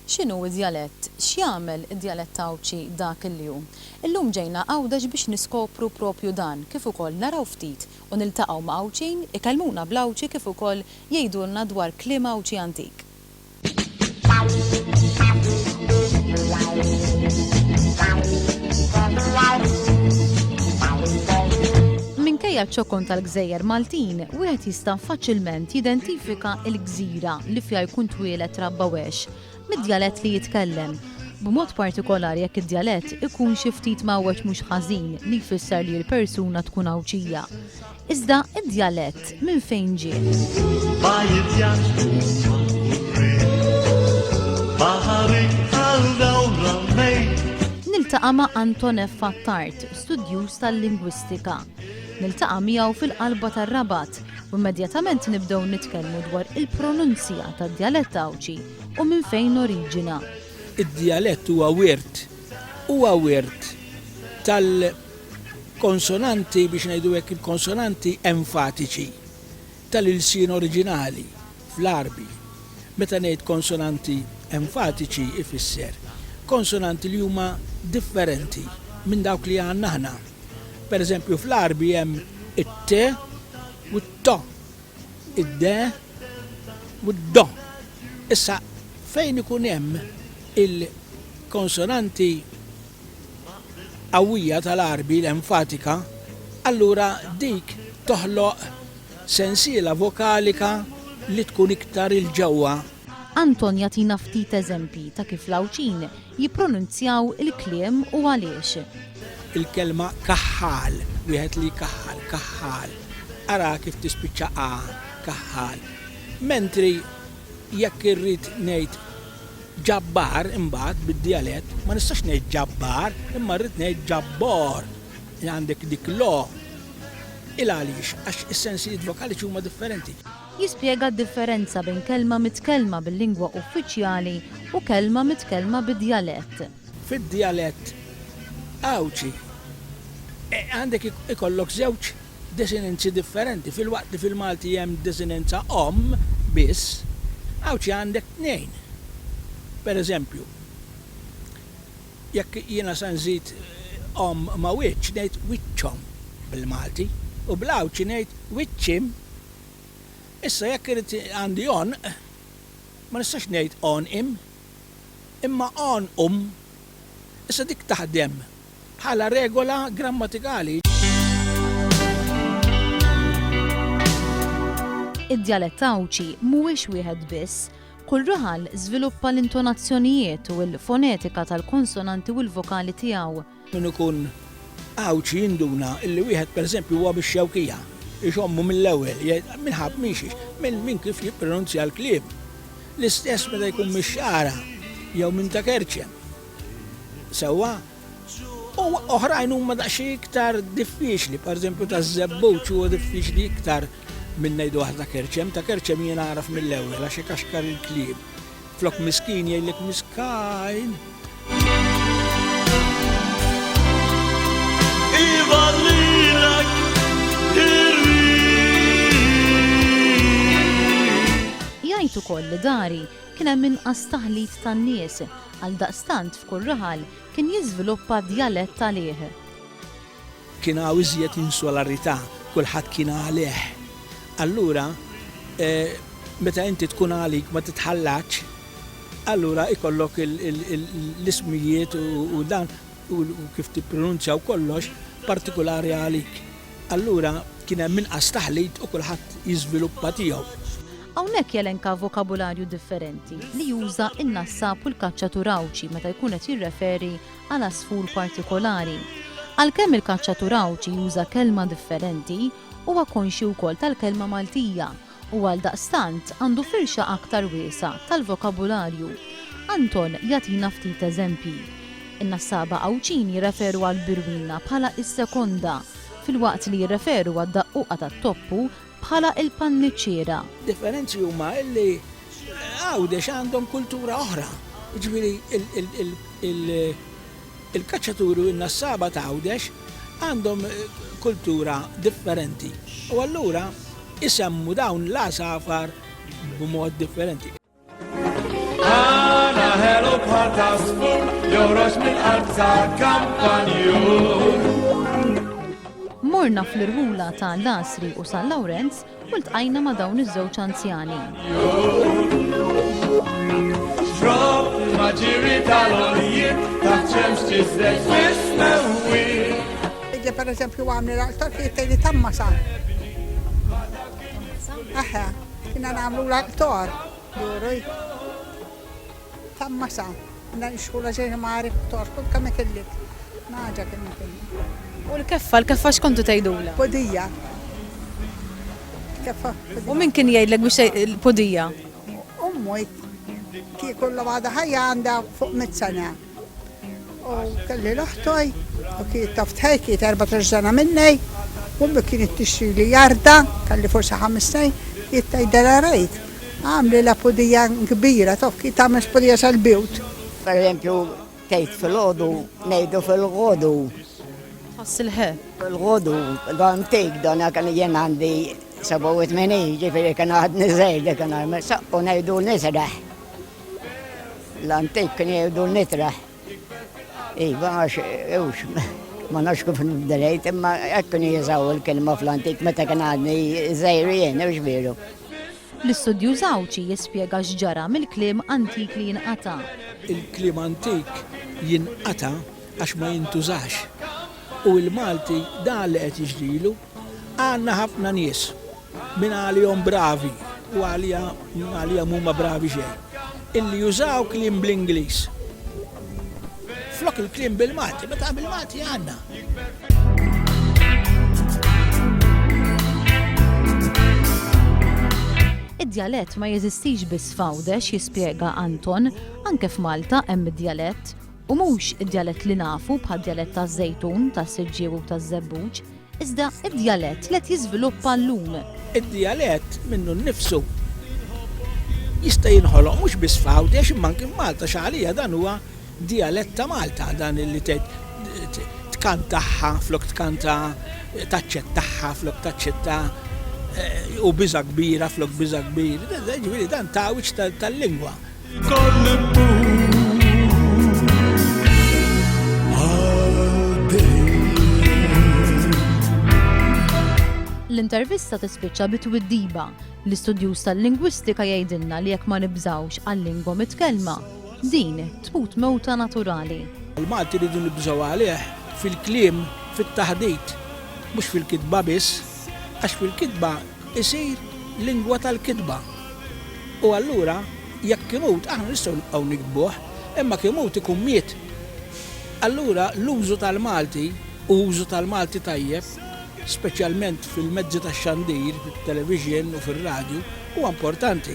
X'inhu d-djalett? X'jagħmel id-djalett Awċi dak il-hu? Illum ġejna Għawdex biex niskopru propju dan kif ukoll naraw ftit u niltaqgħu ma' Awċin ikellmuna bl-Awċi kif ukoll jgħidulna dwar kliem Awċi antik. Minkejja ċ-ċokon tal-Gżejjer Maltin, wieħed jista' faċilment jidentifika l-gżira li fiha jkun twieled Rabbawexx mid-djalett li jitkellem. B'mod partikolari jekk id-djalett ikun xi ftit mawweġ mhux ħażin li jfisser li l-persuna tkun Awċija. Iżda id-djalett minn fejn ġie? Niltaqa' ma' Anton F. Attart, studjuż tal-lingwistika. Niltaqa' miegħu fil-qalba tar-Rabat u immedjatament nibdew nitkellmu dwar il-pronunzja tad-djalett Awċi u minn fejn oriġina. Id-djalett huwa wirt tal-konsonanti biex ngħidu hekk il-konsonanti enfatiċi tal-ilsien oriġinali fl-Arbi. Meta ngħid konsonanti enfatiċi ifisser konsonanti li huma differenti minn dawk li għandna aħna. Pereżempju fl-Arbi hemm it-te u t-to, id-de u d-do. Issa fejn ikun hemm il-konsonanti qawwija tal-Arbi l-enfatika, allura dik toħloq sensiela vokalika li tkun iktar il-ġewwa. Anton jagħtina ftit eżempji ta' kif l-Awċin jippronunzjaw il-kliem u għaliex. Il-kelma kaħħal, wieħed li kaħħal. Ara kif tispiċċa kaħħal. Mentri jekk irrid ngħid ġabbar imbagħad bid-djalett, ma nistax ngħid ġabbar, imma rrid ngħid ġabbor. Għandek dik lo. Il għaliex għax is-sensijiet vokaliċi huma differenti. Jispjega d-differenza bejn kelma mitkellma bil-lingwa uffiċjali u kelma mitkellma bid-djalett. Fid-djalett Awċi għandek ikollok żewġ desinenzi differenti. Fil-waqt li fil-Malti hemm desinenza biss, Awċi għandek tnejn. Pereżempju, jekk jiena se nżid ma' wiċċ ngħid wiċċhom bil-Malti u bl-Awċi ngħid wiċċim. Issa jekk irid għandi ma nistax ngħid imma issa dik taħdem bħala regola grammatikali. Id-djalett Awċi mhuwiex wieħed biss, kull raħal żviluppa l-intonazzjonijiet u l-fonetika tal-konsonanti u l-vokali tiegħu. Min ikun Awċi jinduna illi wieħed pereżempju huwa bix-xewkija, ixommu mill-ewwel, minħab miexix, minn kif jippronunzja l-kliem. L-istess meta jkun mix-xara jew minn ta' kerċem. Sewwa, u oħrajn huma daqsxejn iktar diffiċli, pereżempju taż-żebbuċ huwa diffiċli iktar minn ngħidu waħda ta' kerċem jien għaraf mill-ewwel għax ikaxkar il-kliem. Flok miskin jgħidlek miskajn. Jgħid ukoll li dari kien hemm inqas taħlit tan-nies għal daqstant f'kull raħal kien jiżviluppa djalett għalih. Kien hawn iżjed insularità, kulħadd kien għalih. Allura meta inti tkun għalik ma titħallax, allura ikollok l-ismijiet u dan u kif tippronunzja u kollox partikolari għalik. Allura kien hemm inqas taħlit u kulħadd jiżviluppa tiegħu. Hawnhekk jelenka vokabularju differenti li juża n-nassab u l-kaċċatur Awċi meta jkun qed jirreferi għal asfur partikolari. Għalkemm il-kaċċatur Awċi juża kelma differenti, huwa konxi wkoll tal-kelma Maltija u għal daqstant għandu firxa aktar wiesa' tal-vokabularju. Anton jagħtina ftit eżempji. In-nassaba Awċin jirreferu għal birwilna bħala is-sekonda, filwaqt li jirreferu għad-daqquqa tat-toppu bħala il-panniċċiera. Differenzi huma illi Għawdex għandhom kultura oħra. Ġifieri il-kaċċaturi u n-nassaba ta' Għawdex għandhom kultura differenti. U allura isemmu dawn l-asafar b'mod differenti. ħelu bħal ta' sfur, joħroġ mill-qalb ta' kampanjur. Morna fl-irħula ta' Lasri u San Lawrenz u ltqajna ma' dawn iż-żewġ anzjani. Xrob maġiri tal-olijiet ta' ċemx ċizdeġ fis-mewwir. Iġi per eżempju għamli l-aktar kiettajli tammasan. Aħħa, kina namlu l-aktar, juruj. Tammasan, kina nixħula ġejna maħri aktar, kod kamme kellik. Naġa kamme kellik. U l-keffa xkontu tajdula? Podija. Keffa. U min kien jgħidlek biex il-podija? Ummuj, ki kulla għada ħajja għanda fuq mit-sana. U kelli l-uħtoj, u ki taftħaj ki 14 sena minnej, ummi kien it-tixri li jarda, kelli forsa 5 snin, jittajdara rajt. Għamli la podija kbira, tof ki tamis podija sal-biwt. Per esempio, tejt fil-ħodu, nejdu fil-ħodu. Fassilħe. Fil-ħodu, l-antik donna kan jen għandi 87, ġifiri kan għadni zejda kan għarma, saqqu nejdu nisraħ. L-antik kan nejdu nisraħ. Iva, ma nafx kif nibdalejt, imma ekkun jizaw il-kelma fl-antik meta kan għadni zejri jen, ux veru. L-istudju Zawċi jispjega x'ġara mill-kliem antik li jinqata'. Il-kliem antik jinqata' għax ma jintużax. U l-Malti dan li qed jiġrilu għandna ħafna nies minn għalihom bravi u għalihom huma bravi xejn. Illi jużaw kliem bl-Ingliż. Flok il-kliem bil-Malti, meta bil-Malti għandna. Id-djalett ma jeżistix biss f'Għawdex jispjega Anton, anke f'Malta hemm id-djalett. U mhux id-djalett li nafu bħad djalett taż-żejtun, tas-siġġiew u taż-żebbuġ, iżda id-djalett li qed jiżviluppa llum. Id-djalett minnu nnifsu jista' jinħoloq mhux biss f'Għawdex imma anke f'Malta x'għalija dan huwa djalett ta' Malta dan li tkantaħħa flok tkanta taċċettaħħa flok taċċetta u biża kbira flok biża kbir. Ġifieri dan tawwiċ tal-lingwa. L-intervista tispiċċa bitwiddiba. L-istudjuż tal-lingwistika jgħidilna li jekk ma nibżawx għal-lingwa mitkellma, din tmut mewta naturali. Il-Malti rridu nibżgħu għalih fil-kliem fit-taħdit, mhux fil-kitba biss, għax fil-kitba isir lingwa tal-kitba. U allura jekk imut aħna nistgħu nibqgħu nikbuh, imma kimut ikun miet. Allura l-użu tal-Malti u użu tal-Malti tajjeb, speċjalment fil-mezzi tax-xandir, fit-television u fir-radju, huwa importanti.